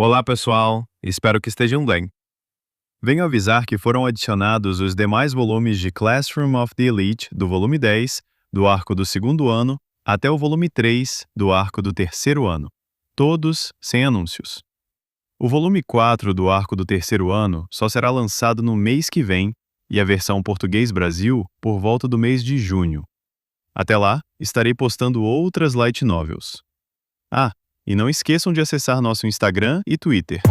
Olá, pessoal! Espero que estejam bem. Venho avisar que foram adicionados os demais volumes de Classroom of the Elite do volume 10, do arco do segundo ano, até o volume 3, do arco do terceiro ano. Todos sem anúncios. O volume 4 do arco do terceiro ano só será lançado no mês que vem e a versão português Brasil por volta do mês de junho. Até lá, estarei postando outras light novels. Ah, e não esqueçam de acessar nosso Instagram e Twitter.